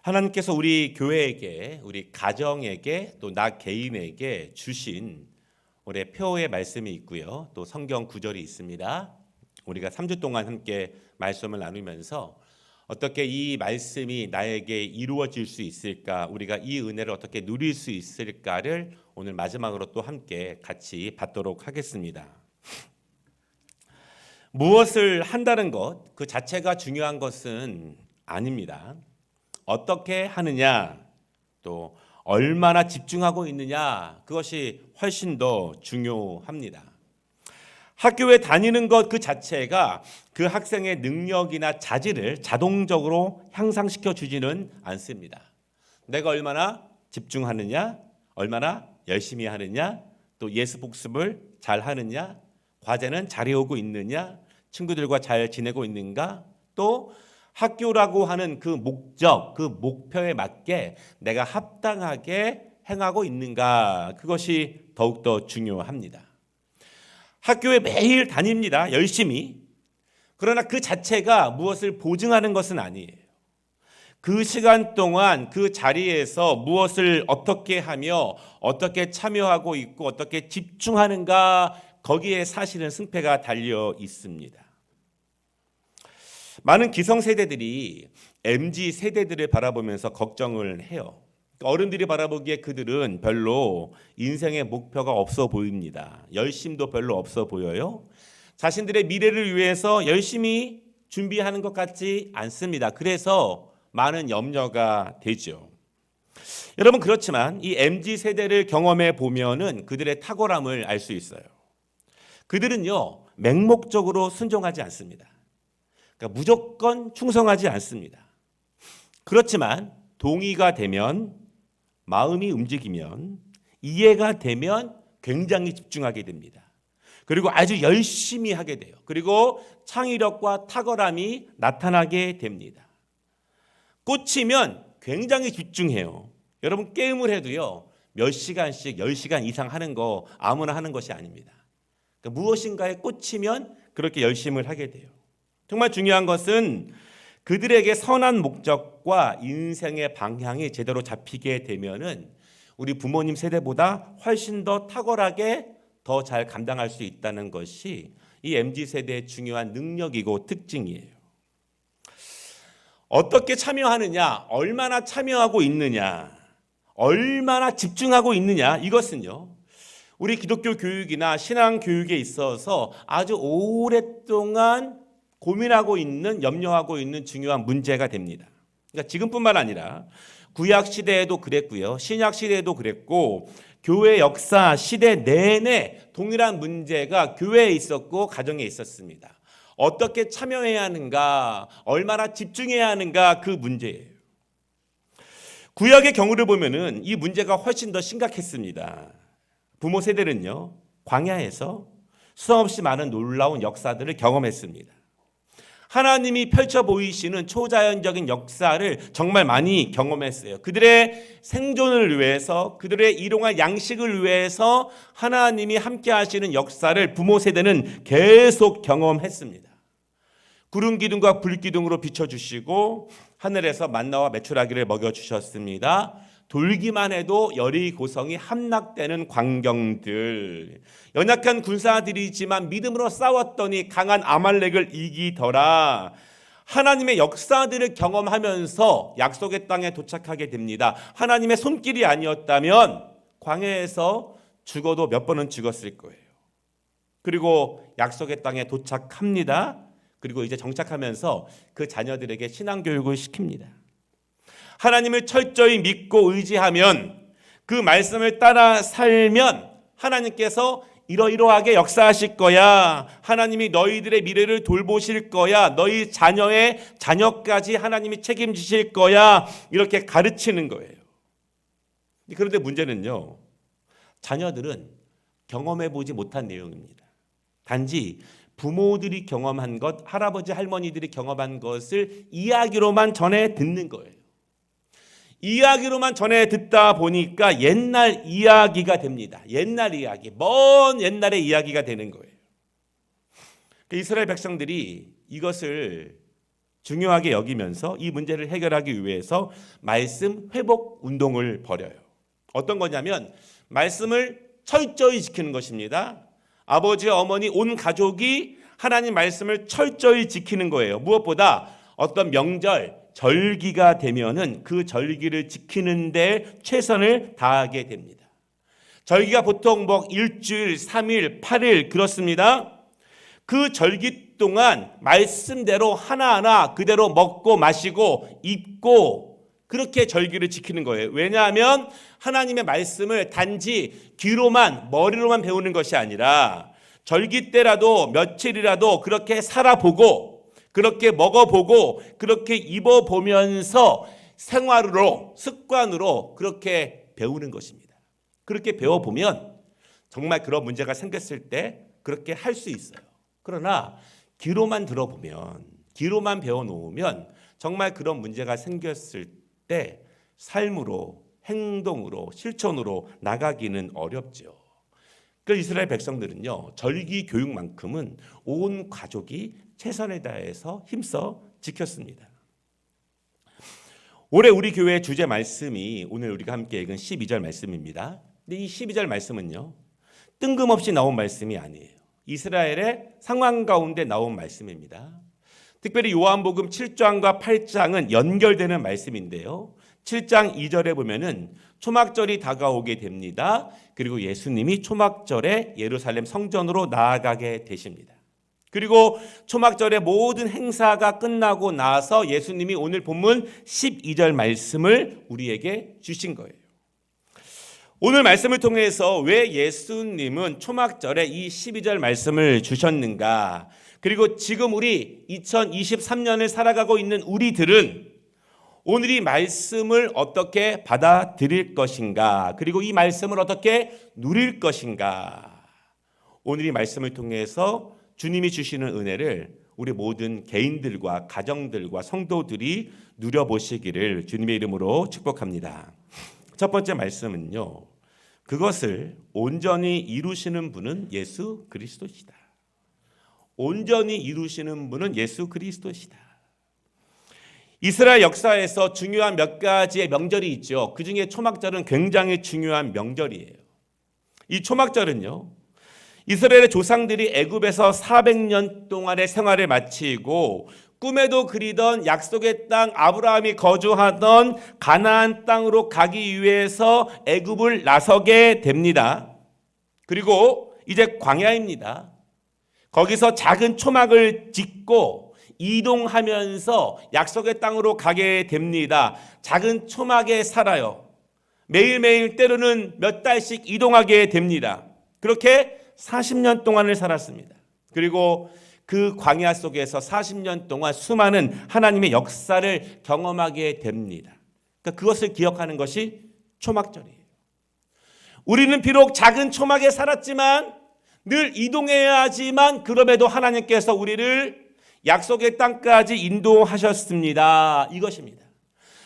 하나님께서 우리 교회에게, 우리 가정에게, 또 나 개인에게 주신 올해 표어의 말씀이 있고요. 또 성경 구절이 있습니다. 우리가 3주 동안 함께 말씀을 나누면서 어떻게 이 말씀이 나에게 이루어질 수 있을까, 우리가 이 은혜를 어떻게 누릴 수 있을까를 오늘 마지막으로 또 함께 같이 받도록 하겠습니다. 무엇을 한다는 것, 그 자체가 중요한 것은 아닙니다. 어떻게 하느냐, 또 얼마나 집중하고 있느냐, 그것이 훨씬 더 중요합니다. 학교에 다니는 것 그 자체가 그 학생의 능력이나 자질을 자동적으로 향상시켜 주지는 않습니다. 내가 얼마나 집중하느냐, 얼마나 열심히 하느냐, 또 예습 복습을 잘 하느냐, 과제는 잘 해오고 있느냐, 친구들과 잘 지내고 있는가, 또 학교라고 하는 그 목적, 그 목표에 맞게 내가 합당하게 행하고 있는가, 그것이 더욱더 중요합니다. 학교에 매일 다닙니다. 열심히. 그러나 그 자체가 무엇을 보증하는 것은 아니에요. 그 시간 동안 그 자리에서 무엇을 어떻게 하며 어떻게 참여하고 있고 어떻게 집중하는가, 거기에 사실은 승패가 달려 있습니다. 많은 기성세대들이 MZ세대들을 바라보면서 걱정을 해요. 어른들이 바라보기에 그들은 별로 인생의 목표가 없어 보입니다. 열심도 별로 없어 보여요. 자신들의 미래를 위해서 열심히 준비하는 것 같지 않습니다. 그래서 많은 염려가 되죠. 여러분, 그렇지만 이 MZ세대를 경험해 보면은 그들의 탁월함을 알 수 있어요. 그들은요, 맹목적으로 순종하지 않습니다. 그러니까 무조건 충성하지 않습니다. 그렇지만 동의가 되면, 마음이 움직이면, 이해가 되면 굉장히 집중하게 됩니다. 그리고 아주 열심히 하게 돼요. 그리고 창의력과 탁월함이 나타나게 됩니다. 꽂히면 굉장히 집중해요. 여러분, 게임을 해도요, 몇 시간씩 10시간 이상 하는 거 아무나 하는 것이 아닙니다. 그러니까 무엇인가에 꽂히면 그렇게 열심히 하게 돼요. 정말 중요한 것은 그들에게 선한 목적과 인생의 방향이 제대로 잡히게 되면은 우리 부모님 세대보다 훨씬 더 탁월하게 더 잘 감당할 수 있다는 것이 이 MZ세대의 중요한 능력이고 특징이에요. 어떻게 참여하느냐, 얼마나 참여하고 있느냐, 얼마나 집중하고 있느냐, 이것은요, 우리 기독교 교육이나 신앙 교육에 있어서 아주 오랫동안 고민하고 있는, 염려하고 있는 중요한 문제가 됩니다. 그러니까 지금뿐만 아니라 구약 시대에도 그랬고요, 신약 시대에도 그랬고, 교회 역사 시대 내내 동일한 문제가 교회에 있었고 가정에 있었습니다. 어떻게 참여해야 하는가, 얼마나 집중해야 하는가, 그 문제예요. 구약의 경우를 보면은 이 문제가 훨씬 더 심각했습니다. 부모 세대는요, 광야에서 수없이 많은 놀라운 역사들을 경험했습니다. 하나님이 펼쳐 보이시는 초자연적인 역사를 정말 많이 경험했어요. 그들의 생존을 위해서, 그들의 일용할 양식을 위해서 하나님이 함께 하시는 역사를 부모 세대는 계속 경험했습니다. 구름 기둥과 불 기둥으로 비춰주시고 하늘에서 만나와 메추라기를 먹여주셨습니다. 돌기만 해도 열이 고성이 함락되는 광경들, 연약한 군사들이지만 믿음으로 싸웠더니 강한 아말렉을 이기더라. 하나님의 역사들을 경험하면서 약속의 땅에 도착하게 됩니다. 하나님의 손길이 아니었다면 광야에서 죽어도 몇 번은 죽었을 거예요. 그리고 약속의 땅에 도착합니다. 그리고 이제 정착하면서 그 자녀들에게 신앙교육을 시킵니다. 하나님을 철저히 믿고 의지하면, 그 말씀을 따라 살면 하나님께서 이러이러하게 역사하실 거야. 하나님이 너희들의 미래를 돌보실 거야. 너희 자녀의 자녀까지 하나님이 책임지실 거야. 이렇게 가르치는 거예요. 그런데 문제는요, 자녀들은 경험해 보지 못한 내용입니다. 단지 부모들이 경험한 것, 할아버지 할머니들이 경험한 것을 이야기로만 전해 듣는 거예요. 이야기로만 전해 듣다 보니까 옛날 이야기가 됩니다. 옛날 이야기, 먼 옛날의 이야기가 되는 거예요. 이스라엘 백성들이 이것을 중요하게 여기면서 이 문제를 해결하기 위해서 말씀 회복 운동을 벌여요. 어떤 거냐면 말씀을 철저히 지키는 것입니다. 아버지, 어머니, 온 가족이 하나님 말씀을 철저히 지키는 거예요. 무엇보다 어떤 명절, 절기가 되면은 그 절기를 지키는 데 최선을 다하게 됩니다. 절기가 보통 일주일, 3일, 8일 그렇습니다. 그 절기 동안 말씀대로 하나하나 그대로 먹고 마시고 입고 그렇게 절기를 지키는 거예요. 왜냐하면 하나님의 말씀을 단지 귀로만 머리로만 배우는 것이 아니라 절기 때라도 며칠이라도 그렇게 살아보고 그렇게 먹어보고 그렇게 입어보면서 생활로 습관으로 그렇게 배우는 것입니다. 그렇게 배워보면 정말 그런 문제가 생겼을 때 그렇게 할 수 있어요. 그러나 귀로만 들어보면 귀로만 배워놓으면 정말 그런 문제가 생겼을 때 삶으로 행동으로 실천으로 나가기는 어렵죠. 그래서 이스라엘 백성들은요 절기 교육만큼은 온 가족이 최선을 다해서 힘써 지켰습니다. 올해 우리 교회 주제 말씀이 오늘 우리가 함께 읽은 12절 말씀입니다. 근데 이 12절 말씀은요 뜬금없이 나온 말씀이 아니에요. 이스라엘의 상황 가운데 나온 말씀입니다. 특별히 요한복음 7장과 8장은 연결되는 말씀인데요. 7장 2절에 보면은 초막절이 다가오게 됩니다. 그리고 예수님이 초막절에 예루살렘 성전으로 나아가게 되십니다. 그리고 초막절의 모든 행사가 끝나고 나서 예수님이 오늘 본문 12절 말씀을 우리에게 주신 거예요. 오늘 말씀을 통해서 왜 예수님은 초막절에 이 12절 말씀을 주셨는가? 그리고 지금 우리 2023년을 살아가고 있는 우리들은 오늘 이 말씀을 어떻게 받아들일 것인가? 그리고 이 말씀을 어떻게 누릴 것인가? 오늘 이 말씀을 통해서 주님이 주시는 은혜를 우리 모든 개인들과 가정들과 성도들이 누려보시기를 주님의 이름으로 축복합니다. 첫 번째 말씀은요. 그것을 온전히 이루시는 분은 예수 그리스도시다. 온전히 이루시는 분은 예수 그리스도시다. 이스라엘 역사에서 중요한 몇 가지의 명절이 있죠. 그중에 초막절은 굉장히 중요한 명절이에요. 이 초막절은요. 이스라엘의 조상들이 애굽에서 400년 동안의 생활을 마치고 꿈에도 그리던 약속의 땅 아브라함이 거주하던 가나안 땅으로 가기 위해서 애굽을 나서게 됩니다. 그리고 이제 광야입니다. 거기서 작은 초막을 짓고 이동하면서 약속의 땅으로 가게 됩니다. 작은 초막에 살아요. 매일매일 때로는 몇 달씩 이동하게 됩니다. 그렇게 40년 동안을 살았습니다. 그리고 그 광야 속에서 40년 동안 수많은 하나님의 역사를 경험하게 됩니다. 그러니까 그것을 기억하는 것이 초막절이에요. 우리는 비록 작은 초막에 살았지만 늘 이동해야 하지만 그럼에도 하나님께서 우리를 약속의 땅까지 인도하셨습니다. 이것입니다.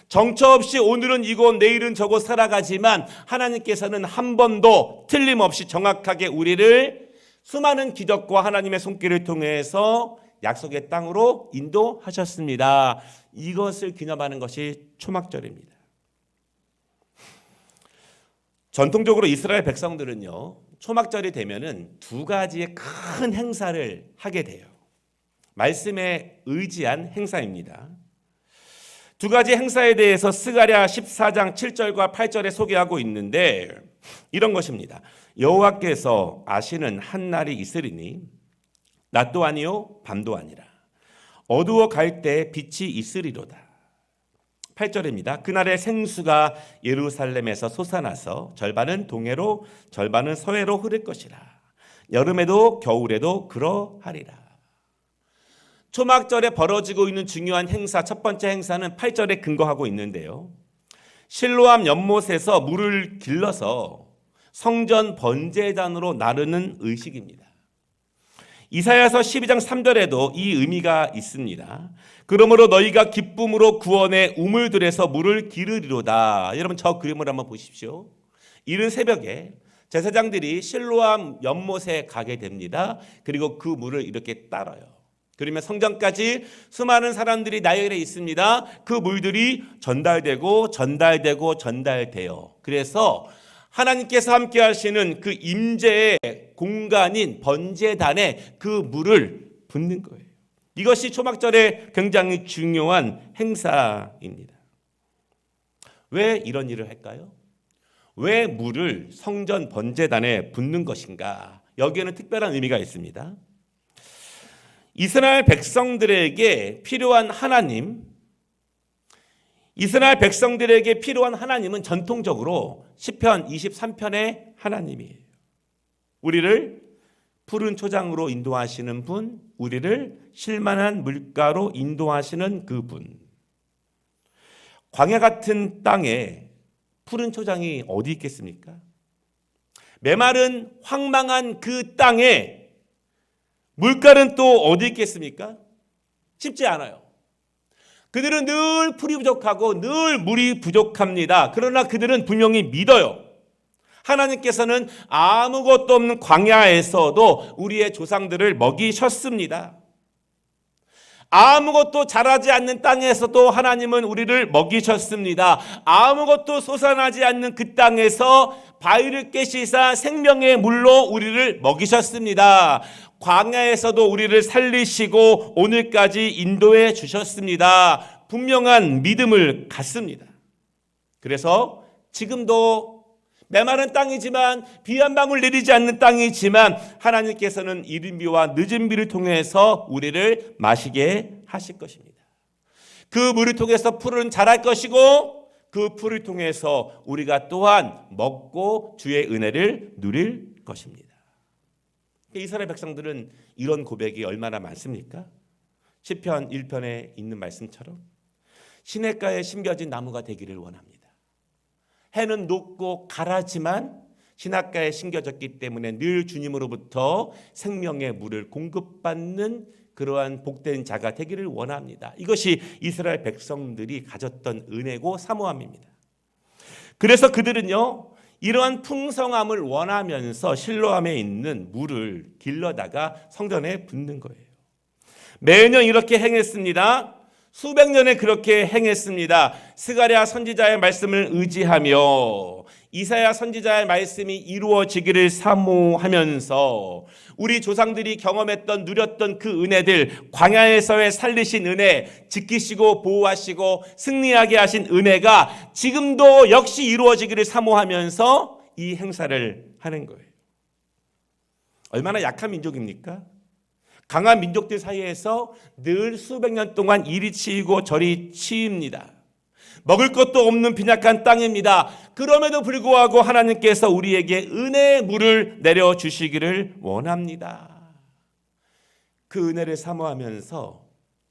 정처 없이 오늘은 이곳 내일은 저곳 살아가지만 하나님께서는 한 번도 틀림없이 정확하게 우리를 수많은 기적과 하나님의 손길을 통해서 약속의 땅으로 인도하셨습니다. 이것을 기념하는 것이 초막절입니다. 전통적으로 이스라엘 백성들은요. 초막절이 되면은 두 가지의 큰 행사를 하게 돼요. 말씀에 의지한 행사입니다. 두 가지 행사에 대해서 스가랴 14장 7절과 8절에 소개하고 있는데 이런 것입니다. 여호와께서 아시는 한 날이 있으리니 낮도 아니요 밤도 아니라 어두워 갈 때 빛이 있으리로다. 8절입니다. 그날의 생수가 예루살렘에서 솟아나서 절반은 동해로 절반은 서해로 흐를 것이라. 여름에도 겨울에도 그러하리라. 초막절에 벌어지고 있는 중요한 행사, 첫 번째 행사는 8절에 근거하고 있는데요. 실로암 연못에서 물을 길러서 성전 번제단으로 나르는 의식입니다. 이사야서 12장 3절에도 이 의미가 있습니다. 그러므로 너희가 기쁨으로 구원의 우물들에서 물을 기르리로다. 여러분 저 그림을 한번 보십시오. 이른 새벽에 제사장들이 실로암 연못에 가게 됩니다. 그리고 그 물을 이렇게 따라요. 그러면 성전까지 수많은 사람들이 나열해 있습니다. 그 물들이 전달돼요. 그래서 하나님께서 함께 하시는 그 임재의 공간인 번제단에 그 물을 붓는 거예요. 이것이 초막절에 굉장히 중요한 행사입니다. 왜 이런 일을 할까요? 왜 물을 성전 번제단에 붓는 것인가? 여기에는 특별한 의미가 있습니다. 이스라엘 백성들에게 필요한 하나님은 전통적으로 시편 23편의 하나님이에요. 우리를 푸른 초장으로 인도하시는 분, 우리를 쉴만한 물가로 인도하시는 그분. 광야 같은 땅에 푸른 초장이 어디 있겠습니까? 메마른 황망한 그 땅에 물가는 또 어디 있겠습니까? 쉽지 않아요. 그들은 늘 풀이 부족하고 늘 물이 부족합니다. 그러나 그들은 분명히 믿어요. 하나님께서는 아무것도 없는 광야에서도 우리의 조상들을 먹이셨습니다. 아무것도 자라지 않는 땅에서도 하나님은 우리를 먹이셨습니다. 아무것도 솟아나지 않는 그 땅에서 바위를 깨시사 생명의 물로 우리를 먹이셨습니다. 광야에서도 우리를 살리시고 오늘까지 인도해 주셨습니다. 분명한 믿음을 갖습니다. 그래서 지금도 메마른 땅이지만 비 한 방울 내리지 않는 땅이지만 하나님께서는 이른 비와 늦은 비를 통해서 우리를 마시게 하실 것입니다. 그 물을 통해서 풀은 자랄 것이고 그 풀을 통해서 우리가 또한 먹고 주의 은혜를 누릴 것입니다. 이스라엘 백성들은 이런 고백이 얼마나 많습니까? 시편 1편에 있는 말씀처럼 시냇가에 심겨진 나무가 되기를 원합니다. 해는 높고 가라지만 시냇가에 심겨졌기 때문에 늘 주님으로부터 생명의 물을 공급받는 그러한 복된 자가 되기를 원합니다. 이것이 이스라엘 백성들이 가졌던 은혜고 사모함입니다. 그래서 그들은요, 이러한 풍성함을 원하면서 실로암에 있는 물을 길러다가 성전에 붓는 거예요. 매년 이렇게 행했습니다. 수백 년에 그렇게 행했습니다. 스가랴 선지자의 말씀을 의지하며 이사야 선지자의 말씀이 이루어지기를 사모하면서 우리 조상들이 경험했던 누렸던 그 은혜들, 광야에서의 살리신 은혜, 지키시고 보호하시고 승리하게 하신 은혜가 지금도 역시 이루어지기를 사모하면서 이 행사를 하는 거예요. 얼마나 약한 민족입니까? 강한 민족들 사이에서 늘 수백 년 동안 이리 치이고 저리 치입니다. 먹을 것도 없는 빈약한 땅입니다. 그럼에도 불구하고 하나님께서 우리에게 은혜의 물을 내려주시기를 원합니다. 그 은혜를 사모하면서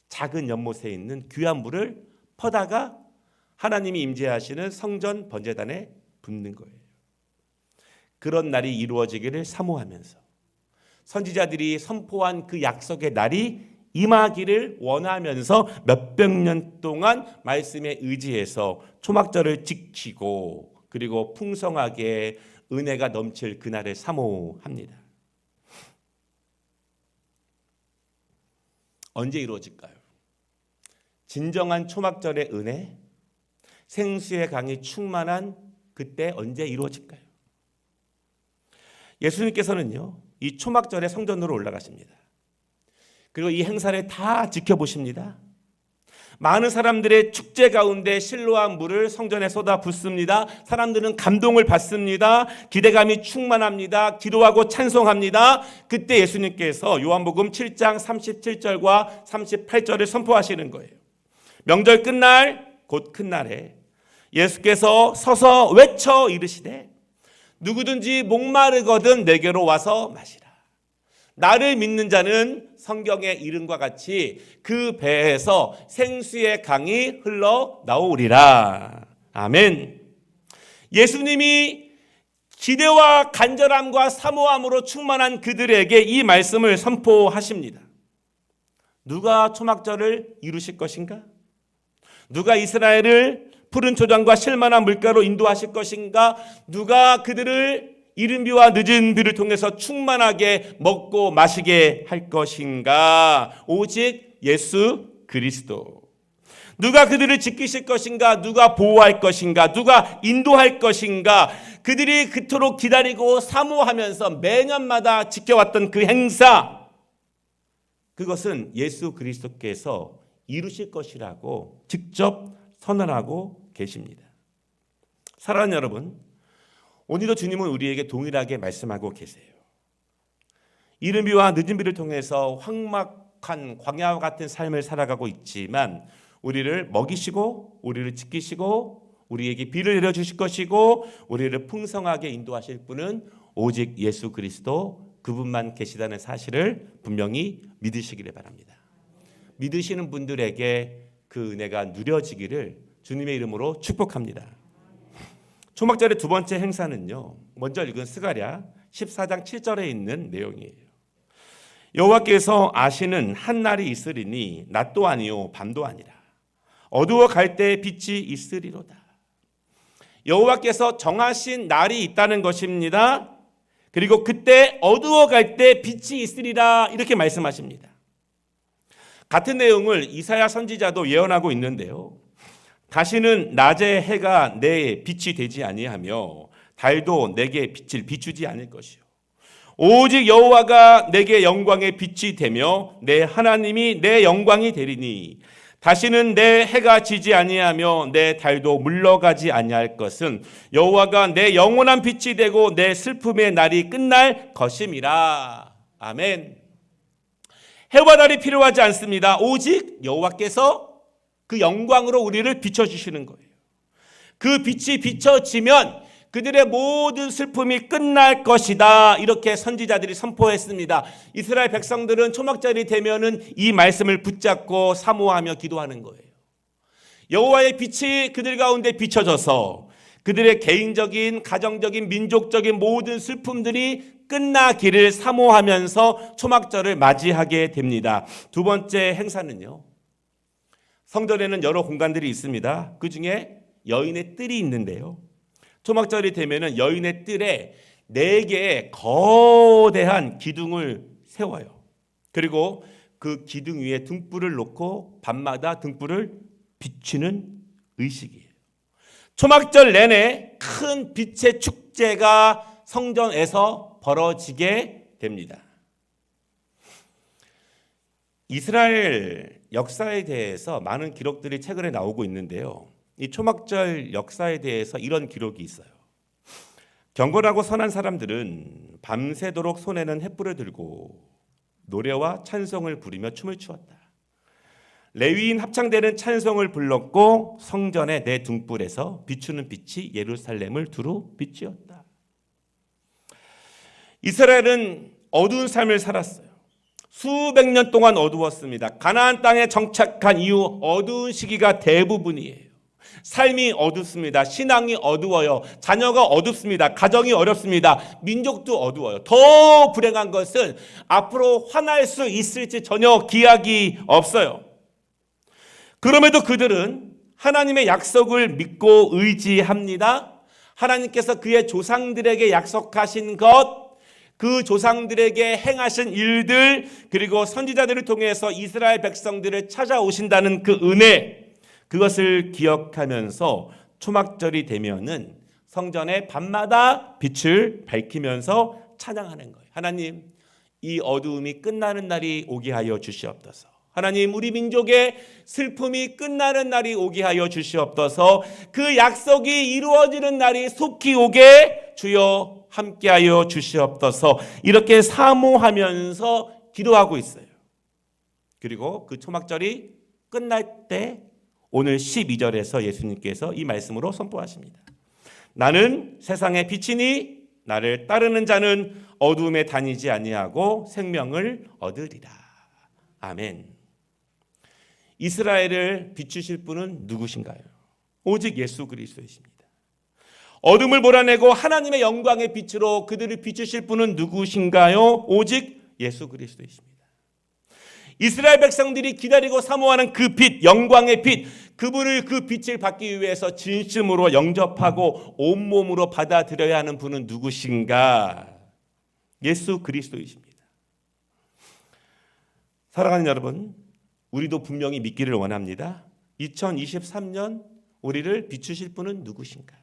작은 연못에 있는 귀한 물을 퍼다가 하나님이 임재하시는 성전 번제단에 붓는 거예요. 그런 날이 이루어지기를 사모하면서 선지자들이 선포한 그 약속의 날이 임하기를 원하면서 몇백 년 동안 말씀에 의지해서 초막절을 지키고 그리고 풍성하게 은혜가 넘칠 그날을 사모합니다. 언제 이루어질까요? 진정한 초막절의 은혜, 생수의 강이 충만한 그때 언제 이루어질까요? 예수님께서는요, 이 초막절에 성전으로 올라가십니다. 그리고 이 행사를 다 지켜보십니다. 많은 사람들의 축제 가운데 실로암 물을 성전에 쏟아 붓습니다. 사람들은 감동을 받습니다. 기대감이 충만합니다. 기도하고 찬송합니다. 그때 예수님께서 요한복음 7장 37절과 38절을 선포하시는 거예요. 명절 끝날 곧 큰 날에 예수께서 서서 외쳐 이르시되 누구든지 목마르거든 내게로 와서 마시라. 나를 믿는 자는 성경의 이름과 같이 그 배에서 생수의 강이 흘러나오리라. 아멘. 예수님이 기대와 간절함과 사모함으로 충만한 그들에게 이 말씀을 선포하십니다. 누가 초막절을 이루실 것인가? 누가 이스라엘을 푸른 초장과 쉴만한 물가로 인도하실 것인가? 누가 그들을 이른 비와 늦은 비를 통해서 충만하게 먹고 마시게 할 것인가? 오직 예수 그리스도. 누가 그들을 지키실 것인가? 누가 보호할 것인가? 누가 인도할 것인가? 그들이 그토록 기다리고 사모하면서 매년마다 지켜왔던 그 행사, 그것은 예수 그리스도께서 이루실 것이라고 직접 선언하고 계십니다. 사랑하는 여러분, 오늘도 주님은 우리에게 동일하게 말씀하고 계세요. 이른 비와 늦은 비를 통해서 황막한 광야와 같은 삶을 살아가고 있지만 우리를 먹이시고 우리를 지키시고 우리에게 비를 내려주실 것이고 우리를 풍성하게 인도하실 분은 오직 예수 그리스도, 그분만 계시다는 사실을 분명히 믿으시기를 바랍니다. 믿으시는 분들에게 그 은혜가 누려지기를 주님의 이름으로 축복합니다. 초막절의 두 번째 행사는요, 먼저 읽은 스가랴 14장 7절에 있는 내용이에요. 여호와께서 아시는 한 날이 있으리니 낮도 아니요 밤도 아니라 어두워 갈 때 빛이 있으리로다. 여호와께서 정하신 날이 있다는 것입니다. 그리고 그때 어두워 갈 때 빛이 있으리라, 이렇게 말씀하십니다. 같은 내용을 이사야 선지자도 예언하고 있는데요. 다시는 낮에 해가 내 빛이 되지 아니하며 달도 내게 빛을 비추지 않을 것이요 오직 여호와가 내게 영광의 빛이 되며 내 하나님이 내 영광이 되리니 다시는 내 해가 지지 아니하며 내 달도 물러가지 아니할 것은 여호와가 내 영원한 빛이 되고 내 슬픔의 날이 끝날 것임이라. 아멘. 해와 달이 필요하지 않습니다. 오직 여호와께서 그 영광으로 우리를 비춰주시는 거예요. 그 빛이 비춰지면 그들의 모든 슬픔이 끝날 것이다, 이렇게 선지자들이 선포했습니다. 이스라엘 백성들은 초막절이 되면은 이 말씀을 붙잡고 사모하며 기도하는 거예요. 여호와의 빛이 그들 가운데 비춰져서 그들의 개인적인, 가정적인, 민족적인 모든 슬픔들이 끝나기를 사모하면서 초막절을 맞이하게 됩니다. 두 번째 행사는요, 성전에는 여러 공간들이 있습니다. 그 중에 여인의 뜰이 있는데요, 초막절이 되면은 여인의 뜰에 4개의 거대한 기둥을 세워요. 그리고 그 기둥 위에 등불을 놓고 밤마다 등불을 비추는 의식이에요. 초막절 내내 큰 빛의 축제가 성전에서 벌어지게 됩니다. 이스라엘 역사에 대해서 많은 기록들이 최근에 나오고 있는데요. 이 초막절 역사에 대해서 이런 기록이 있어요. 경건하고 선한 사람들은 밤새도록 손에는 횃불을 들고 노래와 찬송을 부르며 춤을 추었다. 레위인 합창대는 찬송을 불렀고 성전의 네 등불에서 비추는 빛이 예루살렘을 두루 비추었다. 이스라엘은 어두운 삶을 살았어요. 수백 년 동안 어두웠습니다. 가나안 땅에 정착한 이후 어두운 시기가 대부분이에요. 삶이 어둡습니다. 신앙이 어두워요. 자녀가 어둡습니다. 가정이 어렵습니다. 민족도 어두워요. 더 불행한 것은 앞으로 환할 수 있을지 전혀 기약이 없어요. 그럼에도 그들은 하나님의 약속을 믿고 의지합니다. 하나님께서 그의 조상들에게 약속하신 것, 그 조상들에게 행하신 일들, 그리고 선지자들을 통해서 이스라엘 백성들을 찾아오신다는 그 은혜, 그것을 기억하면서 초막절이 되면은 성전에 밤마다 빛을 밝히면서 찬양하는 거예요. 하나님, 이 어두움이 끝나는 날이 오게 하여 주시옵소서. 하나님, 우리 민족의 슬픔이 끝나는 날이 오게 하여 주시옵소서. 그 약속이 이루어지는 날이 속히 오게 주여 함께하여 주시옵소서. 이렇게 사모하면서 기도하고 있어요. 그리고 그 초막절이 끝날 때 오늘 12절에서 예수님께서 이 말씀으로 선포하십니다. 나는 세상의 빛이니 나를 따르는 자는 어두움에 다니지 아니하고 생명을 얻으리라. 아멘. 이스라엘을 비추실 분은 누구신가요? 오직 예수 그리스도이십니다. 어둠을 몰아내고 하나님의 영광의 빛으로 그들을 비추실 분은 누구신가요? 오직 예수 그리스도이십니다. 이스라엘 백성들이 기다리고 사모하는 그 빛, 영광의 빛, 그분을 그 빛을 받기 위해서 진심으로 영접하고 온몸으로 받아들여야 하는 분은 누구신가? 예수 그리스도이십니다. 사랑하는 여러분, 우리도 분명히 믿기를 원합니다. 2023년 우리를 비추실 분은 누구신가?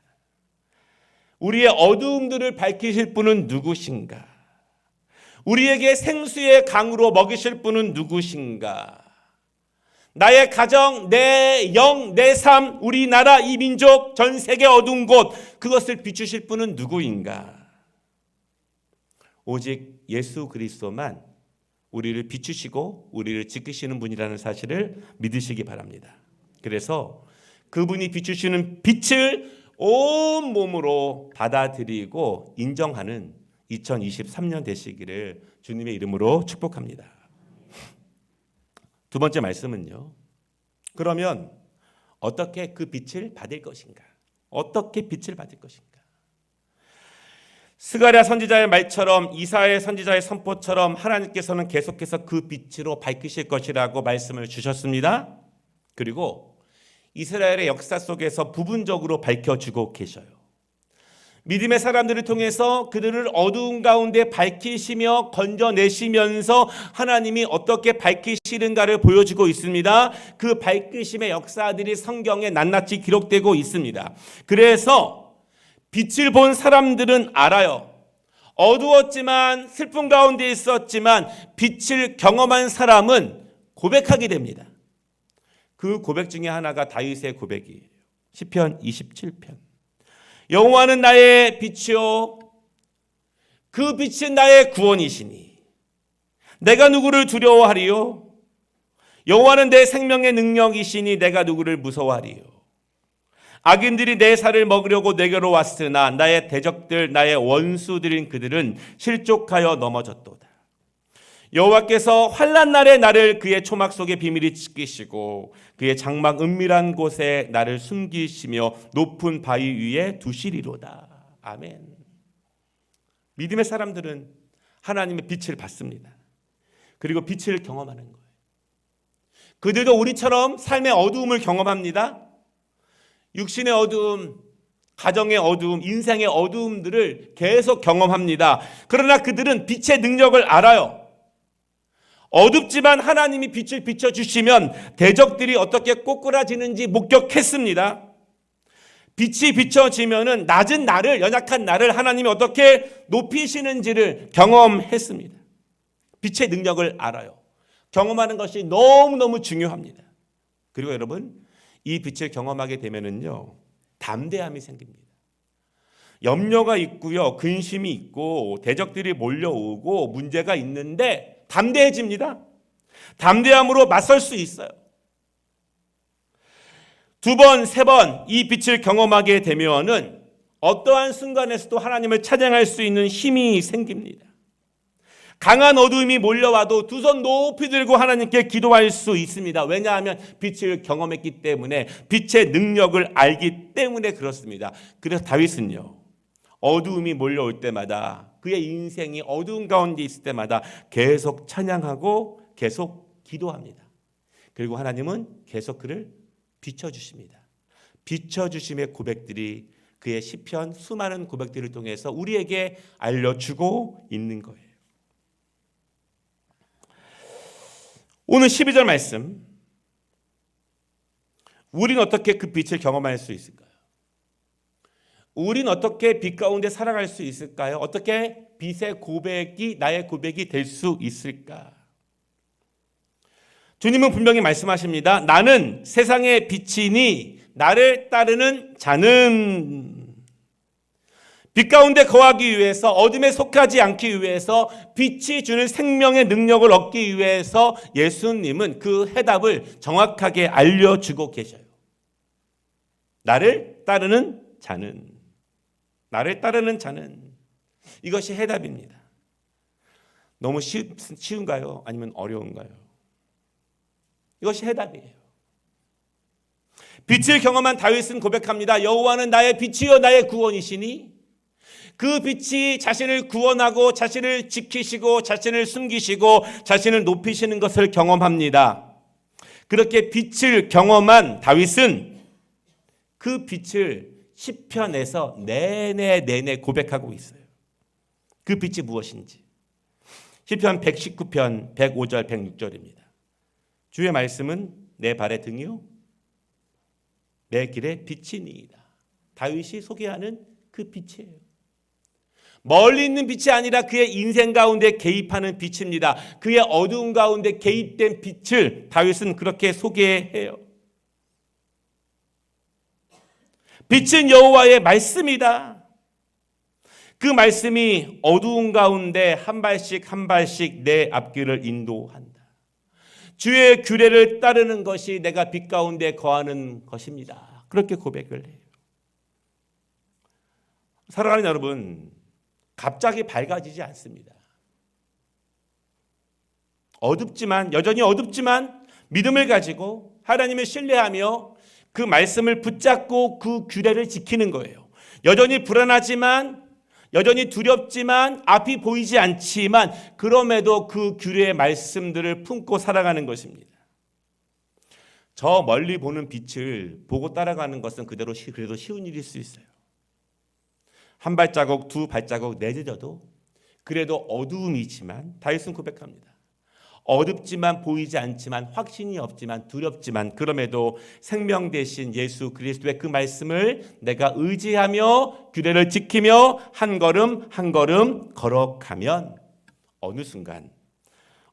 우리의 어두움들을 밝히실 분은 누구신가? 우리에게 생수의 강으로 먹이실 분은 누구신가? 나의 가정, 내 영, 내 삶, 우리나라, 이 민족, 전 세계 어두운 곳, 그것을 비추실 분은 누구인가? 오직 예수 그리스도만 우리를 비추시고 우리를 지키시는 분이라는 사실을 믿으시기 바랍니다. 그래서 그분이 비추시는 빛을 온 몸으로 받아들이고 인정하는 2023년 되시기를 주님의 이름으로 축복합니다. 두 번째 말씀은요. 그러면 어떻게 그 빛을 받을 것인가? 어떻게 빛을 받을 것인가? 스가랴 선지자의 말처럼 이사야 선지자의 선포처럼 하나님께서는 계속해서 그 빛으로 밝히실 것이라고 말씀을 주셨습니다. 그리고 이스라엘의 역사 속에서 부분적으로 밝혀주고 계셔요. 믿음의 사람들을 통해서 그들을 어두운 가운데 밝히시며 건져내시면서 하나님이 어떻게 밝히시는가를 보여주고 있습니다. 그 밝히심의 역사들이 성경에 낱낱이 기록되고 있습니다. 그래서 빛을 본 사람들은 알아요. 어두웠지만 슬픔 가운데 있었지만 빛을 경험한 사람은 고백하게 됩니다. 그 고백 중에 하나가 다윗의 고백이에요. 시편 27편. 여호와는 나의 빛이요 그 빛은 나의 구원이시니 내가 누구를 두려워하리요? 여호와는 내 생명의 능력이시니 내가 누구를 무서워하리요? 악인들이 내 살을 먹으려고 내게로 왔으나 나의 대적들 나의 원수들인 그들은 실족하여 넘어졌도다. 여호와께서 환난 날에 나를 그의 초막 속에 비밀히 지키시고 그의 장막 은밀한 곳에 나를 숨기시며 높은 바위 위에 두시리로다. 아멘. 믿음의 사람들은 하나님의 빛을 받습니다. 그리고 빛을 경험하는 거예요. 그들도 우리처럼 삶의 어두움을 경험합니다. 육신의 어두움, 가정의 어두움, 인생의 어두움들을 계속 경험합니다. 그러나 그들은 빛의 능력을 알아요. 어둡지만 하나님이 빛을 비춰주시면 대적들이 어떻게 꼬꾸라지는지 목격했습니다. 빛이 비춰지면은 낮은 나를, 연약한 나를 하나님이 어떻게 높이시는지를 경험했습니다. 빛의 능력을 알아요. 경험하는 것이 너무너무 중요합니다. 그리고 여러분, 이 빛을 경험하게 되면은요, 담대함이 생깁니다. 염려가 있고요, 근심이 있고 대적들이 몰려오고 문제가 있는데 담대해집니다. 담대함으로 맞설 수 있어요. 두 번, 세 번 이 빛을 경험하게 되면은 어떠한 순간에서도 하나님을 찬양할 수 있는 힘이 생깁니다. 강한 어두움이 몰려와도 두 손 높이 들고 하나님께 기도할 수 있습니다. 왜냐하면 빛을 경험했기 때문에, 빛의 능력을 알기 때문에 그렇습니다. 그래서 다윗은요, 어두움이 몰려올 때마다, 그의 인생이 어두운 가운데 있을 때마다 계속 찬양하고 계속 기도합니다. 그리고 하나님은 계속 그를 비춰주십니다. 비춰주심의 고백들이 그의 시편 수많은 고백들을 통해서 우리에게 알려주고 있는 거예요. 오늘 12절 말씀, 우린 어떻게 그 빛을 경험할 수 있을까요? 우린 어떻게 빛 가운데 살아갈 수 있을까요? 어떻게 빛의 고백이 나의 고백이 될 수 있을까? 주님은 분명히 말씀하십니다. 나는 세상의 빛이니 나를 따르는 자는, 빛 가운데 거하기 위해서, 어둠에 속하지 않기 위해서, 빛이 주는 생명의 능력을 얻기 위해서 예수님은 그 해답을 정확하게 알려주고 계셔요. 나를 따르는 자는, 나를 따르는 자는, 이것이 해답입니다. 너무 쉬운가요? 아니면 어려운가요? 이것이 해답이에요. 빛을 경험한 다윗은 고백합니다. 여호와는 나의 빛이요 나의 구원이시니 그 빛이 자신을 구원하고 자신을 지키시고 자신을 숨기시고 자신을 높이시는 것을 경험합니다. 그렇게 빛을 경험한 다윗은 그 빛을 시편에서 내내 고백하고 있어요. 그 빛이 무엇인지. 시편 119편 105절 106절입니다. 주의 말씀은 내 발의 등이요 내 길의 빛이니이다. 다윗이 소개하는 그 빛이에요. 멀리 있는 빛이 아니라 그의 인생 가운데 개입하는 빛입니다. 그의 어두운 가운데 개입된 빛을 다윗은 그렇게 소개해요. 빛은 여호와의 말씀이다. 그 말씀이 어두운 가운데 한 발씩 한 발씩 내 앞길을 인도한다. 주의 규례를 따르는 것이 내가 빛 가운데 거하는 것입니다. 그렇게 고백을 해요. 사랑하는 여러분, 갑자기 밝아지지 않습니다. 여전히 어둡지만 믿음을 가지고 하나님을 신뢰하며 그 말씀을 붙잡고 그 규례를 지키는 거예요. 여전히 불안하지만, 여전히 두렵지만, 앞이 보이지 않지만 그럼에도 그 규례의 말씀들을 품고 살아가는 것입니다. 저 멀리 보는 빛을 보고 따라가는 것은 그래도 쉬운 일일 수 있어요. 한 발자국, 두 발자국 내딛어도 그래도 어두움이지만 다윗은 고백합니다. 어둡지만 보이지 않지만 확신이 없지만 두렵지만 그럼에도 생명 되신 예수 그리스도의 그 말씀을 내가 의지하며 규례를 지키며 한 걸음 한 걸음 걸어가면 어느 순간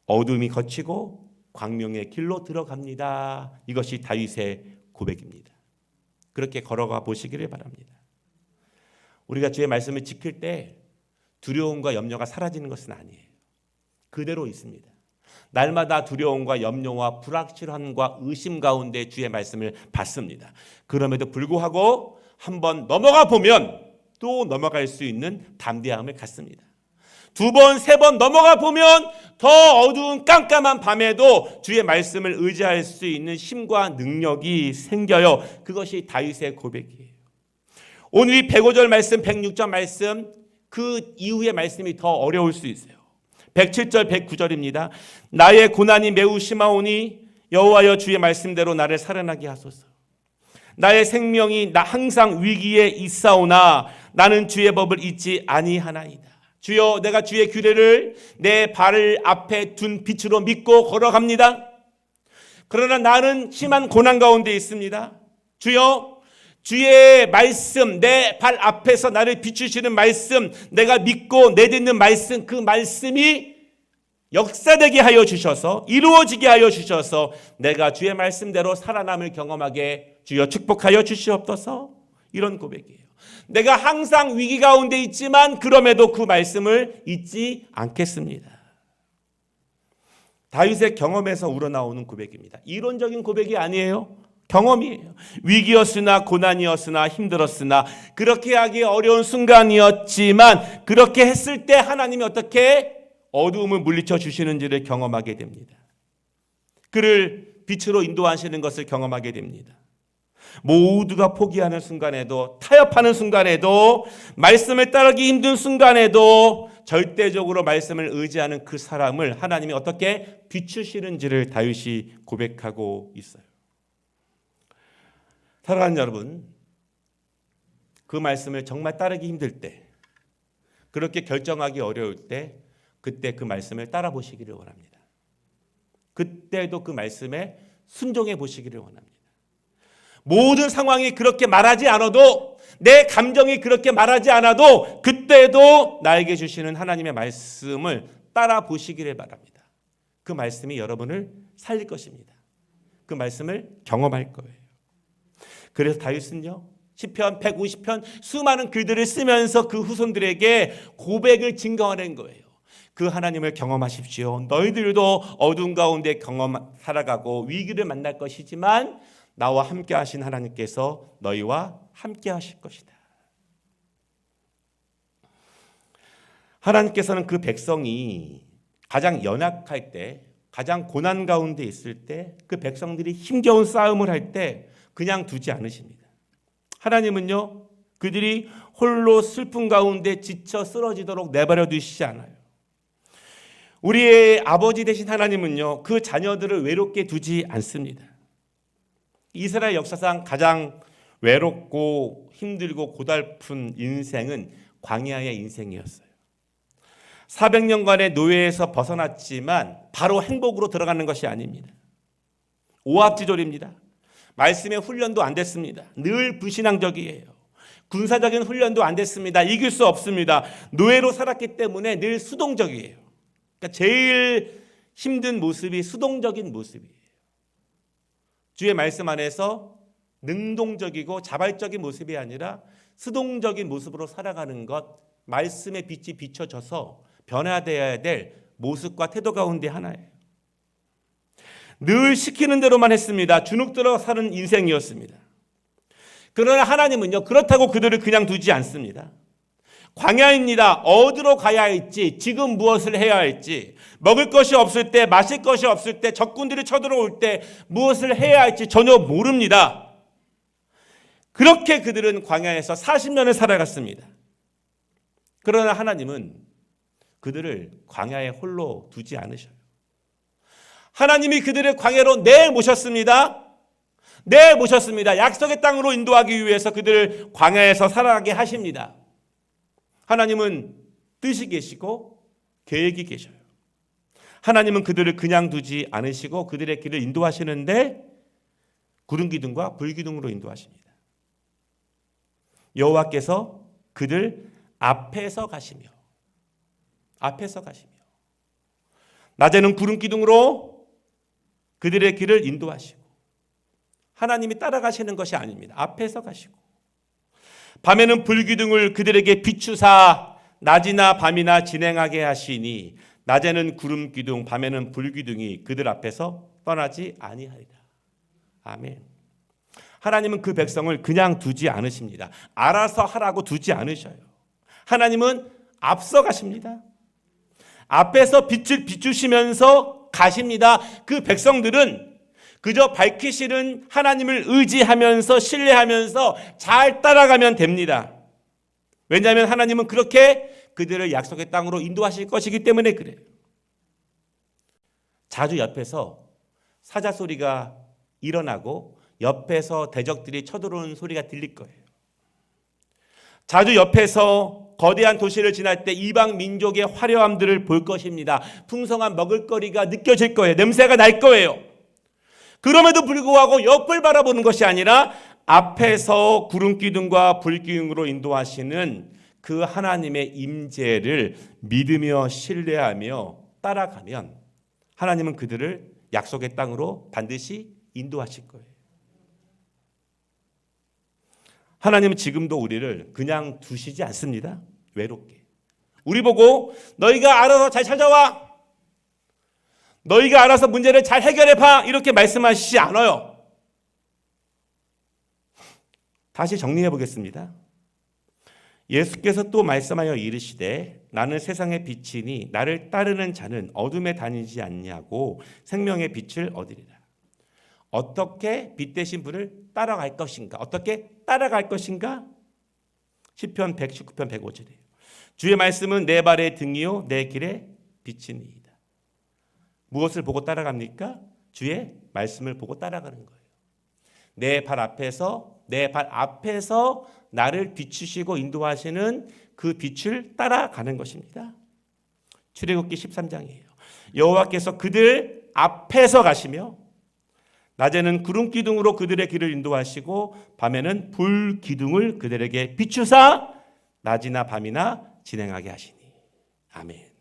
어둠이 걷히고 광명의 길로 들어갑니다. 이것이 다윗의 고백입니다. 그렇게 걸어가 보시기를 바랍니다. 우리가 주의 말씀을 지킬 때 두려움과 염려가 사라지는 것은 아니에요. 그대로 있습니다. 날마다 두려움과 염려와 불확실함과 의심 가운데 주의 말씀을 받습니다. 그럼에도 불구하고 한번 넘어가 보면 또 넘어갈 수 있는 담대함을 갖습니다. 두 번, 세 번 넘어가 보면 더 어두운 깜깜한 밤에도 주의 말씀을 의지할 수 있는 힘과 능력이 생겨요. 그것이 다윗의 고백이에요. 오늘 이 105절 말씀, 106절 말씀, 그 이후의 말씀이 더 어려울 수 있어요. 107절, 109절입니다. 나의 고난이 매우 심하오니 여호와여 주의 말씀대로 나를 살아나게 하소서. 나의 생명이 항상 위기에 있사오나 나는 주의 법을 잊지 아니하나이다. 주여, 내가 주의 규례를 내 발 앞에 둔 빛으로 믿고 걸어갑니다. 그러나 나는 심한 고난 가운데 있습니다. 주여, 주의 말씀, 내 발 앞에서 나를 비추시는 말씀, 내가 믿고 내딛는 말씀, 그 말씀이 역사되게 하여 주셔서 이루어지게 하여 주셔서 내가 주의 말씀대로 살아남을 경험하게 주여 축복하여 주시옵소서. 이런 고백이에요. 내가 항상 위기 가운데 있지만 그럼에도 그 말씀을 잊지 않겠습니다. 다윗의 경험에서 우러나오는 고백입니다. 이론적인 고백이 아니에요. 경험이에요. 위기였으나 고난이었으나 힘들었으나 그렇게 하기 어려운 순간이었지만 그렇게 했을 때 하나님이 어떻게 어두움을 물리쳐 주시는지를 경험하게 됩니다. 그를 빛으로 인도하시는 것을 경험하게 됩니다. 모두가 포기하는 순간에도, 타협하는 순간에도, 말씀을 따르기 힘든 순간에도 절대적으로 말씀을 의지하는 그 사람을 하나님이 어떻게 비추시는지를 다윗이 고백하고 있어요. 사랑하는 여러분, 그 말씀을 정말 따르기 힘들 때, 그렇게 결정하기 어려울 때, 그때 그 말씀을 따라 보시기를 원합니다. 그때도 그 말씀에 순종해 보시기를 원합니다. 모든 상황이 그렇게 말하지 않아도, 내 감정이 그렇게 말하지 않아도 그때도 나에게 주시는 하나님의 말씀을 따라 보시기를 바랍니다. 그 말씀이 여러분을 살릴 것입니다. 그 말씀을 경험할 거예요. 그래서 다윗은요, 시편 150편 수많은 글들을 쓰면서 그 후손들에게 고백을 증거하는 거예요. 그 하나님을 경험하십시오. 너희들도 어두운 가운데 살아가고 위기를 만날 것이지만 나와 함께 하신 하나님께서 너희와 함께 하실 것이다. 하나님께서는 그 백성이 가장 연약할 때, 가장 고난 가운데 있을 때, 그 백성들이 힘겨운 싸움을 할 때 그냥 두지 않으십니다. 하나님은요, 그들이 홀로 슬픔 가운데 지쳐 쓰러지도록 내버려 두시지 않아요. 우리의 아버지 되신 하나님은요, 그 자녀들을 외롭게 두지 않습니다. 이스라엘 역사상 가장 외롭고 힘들고 고달픈 인생은 광야의 인생이었어요. 400년간의 노예에서 벗어났지만 바로 행복으로 들어가는 것이 아닙니다. 오합지졸입니다. 말씀의 훈련도 안 됐습니다. 늘 불신앙적이에요. 군사적인 훈련도 안 됐습니다. 이길 수 없습니다. 노예로 살았기 때문에 늘 수동적이에요. 그러니까 제일 힘든 모습이 수동적인 모습이에요. 주의 말씀 안에서 능동적이고 자발적인 모습이 아니라 수동적인 모습으로 살아가는 것, 말씀의 빛이 비춰져서 변화되어야 될 모습과 태도 가운데 하나예요. 늘 시키는 대로만 했습니다. 주눅들어 사는 인생이었습니다. 그러나 하나님은요, 그렇다고 그들을 그냥 두지 않습니다. 광야입니다. 어디로 가야 할지, 지금 무엇을 해야 할지, 먹을 것이 없을 때, 마실 것이 없을 때, 적군들이 쳐들어올 때 무엇을 해야 할지 전혀 모릅니다. 그렇게 그들은 광야에서 40년을 살아갔습니다. 그러나 하나님은 그들을 광야에 홀로 두지 않으셔요. 하나님이 그들을 광야로 내모셨습니다. 내모셨습니다. 약속의 땅으로 인도하기 위해서 그들을 광야에서 살아가게 하십니다. 하나님은 뜻이 계시고 계획이 계셔요. 하나님은 그들을 그냥 두지 않으시고 그들의 길을 인도하시는데 구름기둥과 불기둥으로 인도하십니다. 여호와께서 그들 앞에서 가시며 낮에는 구름기둥으로 그들의 길을 인도하시고 하나님이 따라가시는 것이 아닙니다. 앞에서 가시고 밤에는 불기둥을 그들에게 비추사 낮이나 밤이나 진행하게 하시니 낮에는 구름기둥 밤에는 불기둥이 그들 앞에서 떠나지 아니하리라. 아멘. 하나님은 그 백성을 그냥 두지 않으십니다. 알아서 하라고 두지 않으셔요. 하나님은 앞서 가십니다. 앞에서 빛을 비추시면서 가십니다. 그 백성들은 그저 밝히시는 하나님을 의지하면서 신뢰하면서 잘 따라가면 됩니다. 왜냐하면 하나님은 그렇게 그들을 약속의 땅으로 인도하실 것이기 때문에 그래요. 자주 옆에서 사자 소리가 일어나고 옆에서 대적들이 쳐들어오는 소리가 들릴 거예요. 자주 옆에서 거대한 도시를 지날 때 이방 민족의 화려함들을 볼 것입니다. 풍성한 먹을거리가 느껴질 거예요. 냄새가 날 거예요. 그럼에도 불구하고 옆을 바라보는 것이 아니라 앞에서 구름기둥과 불기둥으로 인도하시는 그 하나님의 임재를 믿으며 신뢰하며 따라가면 하나님은 그들을 약속의 땅으로 반드시 인도하실 거예요. 하나님은 지금도 우리를 그냥 두시지 않습니다. 외롭게. 우리 보고 너희가 알아서 잘 찾아와. 너희가 알아서 문제를 잘 해결해봐. 이렇게 말씀하시지 않아요. 다시 정리해 보겠습니다. 예수께서 또 말씀하여 이르시되 나는 세상의 빛이니 나를 따르는 자는 어둠에 다니지 않냐고 생명의 빛을 얻으리라. 어떻게 빛 되신 분을 따라갈 것인가? 어떻게 따라갈 것인가? 시편 119편 105절이에요. 주의 말씀은 내 발의 등이요 내 길의 빛이니이다. 무엇을 보고 따라갑니까? 주의 말씀을 보고 따라가는 거예요. 내 발 앞에서 나를 비추시고 인도하시는 그 빛을 따라가는 것입니다. 출애굽기 13장이에요. 여호와께서 그들 앞에서 가시며 낮에는 구름기둥으로 그들의 길을 인도하시고 밤에는 불기둥을 그들에게 비추사 낮이나 밤이나 진행하게 하시니. 아멘.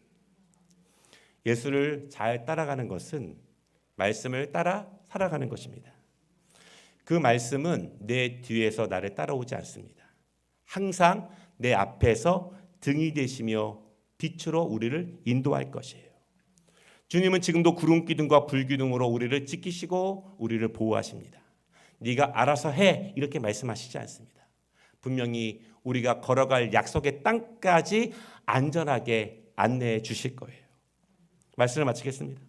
예수를 잘 따라가는 것은 말씀을 따라 살아가는 것입니다. 그 말씀은 내 뒤에서 나를 따라오지 않습니다. 항상 내 앞에서 등이 되시며 빛으로 우리를 인도할 것이에요. 주님은 지금도 구름기둥과 불기둥으로 우리를 지키시고 우리를 보호하십니다. 네가 알아서 해 이렇게 말씀하시지 않습니다. 분명히 우리가 걸어갈 약속의 땅까지 안전하게 안내해 주실 거예요. 말씀을 마치겠습니다.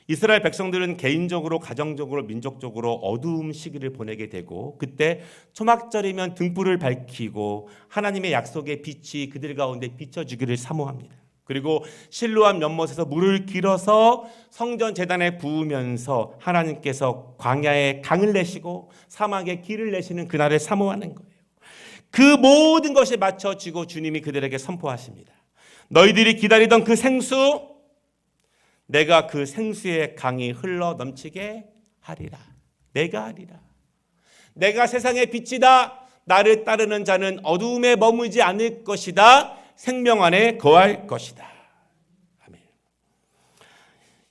이스라엘 백성들은 개인적으로, 가정적으로, 민족적으로 어두움 시기를 보내게 되고, 그때 초막절이면 등불을 밝히고 하나님의 약속의 빛이 그들 가운데 비춰주기를 사모합니다. 그리고 실로암 연못에서 물을 길어서 성전 제단에 부으면서 하나님께서 광야에 강을 내시고 사막에 길을 내시는 그날을 사모하는 거예요. 그 모든 것이 맞춰지고 주님이 그들에게 선포하십니다. 너희들이 기다리던 그 생수, 내가 그 생수의 강이 흘러 넘치게 하리라. 내가 하리라. 내가 세상의 빛이다. 나를 따르는 자는 어두움에 머무지 않을 것이다. 생명 안에 거할 것이다. 아멘.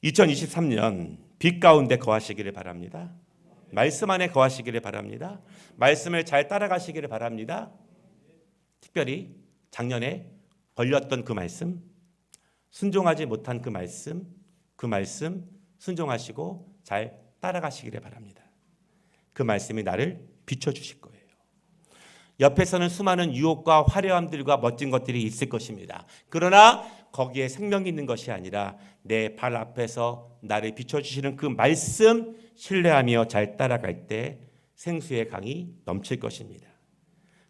2023년 빛 가운데 거하시기를 바랍니다. 말씀 안에 거하시기를 바랍니다. 말씀을 잘 따라가시기를 바랍니다. 특별히 작년에 걸렸던 그 말씀, 순종하지 못한 그 말씀 순종하시고 잘 따라가시기를 바랍니다. 그 말씀이 나를 비춰주실 거예요. 옆에서는 수많은 유혹과 화려함들과 멋진 것들이 있을 것입니다. 그러나 거기에 생명이 있는 것이 아니라 내 발 앞에서 나를 비춰주시는 그 말씀 신뢰하며 잘 따라갈 때 생수의 강이 넘칠 것입니다.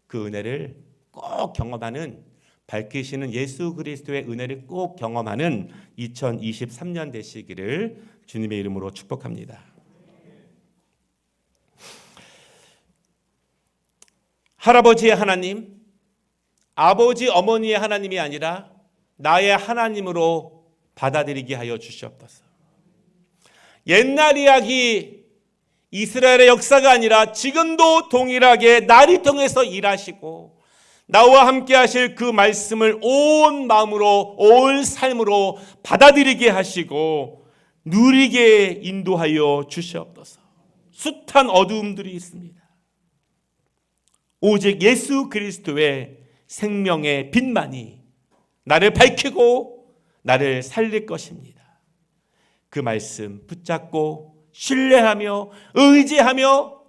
그 은혜를 꼭 경험하는, 밝히시는 예수 그리스도의 은혜를 꼭 경험하는 2023년 되시기를 주님의 이름으로 축복합니다. 할아버지의 하나님, 아버지 어머니의 하나님이 아니라 나의 하나님으로 받아들이게 하여 주시옵소서. 옛날 이야기, 이스라엘의 역사가 아니라 지금도 동일하게 나를 통해서 일하시고 나와 함께 하실 그 말씀을 온 마음으로, 온 삶으로 받아들이게 하시고 누리게 인도하여 주시옵소서. 숱한 어두움들이 있습니다. 오직 예수 그리스도의 생명의 빛만이 나를 밝히고 나를 살릴 것입니다. 그 말씀 붙잡고 신뢰하며 의지하며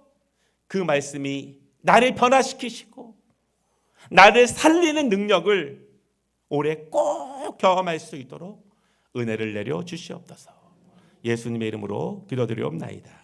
그 말씀이 나를 변화시키시고 나를 살리는 능력을 올해 꼭 경험할 수 있도록 은혜를 내려 주시옵소서. 예수님의 이름으로 기도드리옵나이다.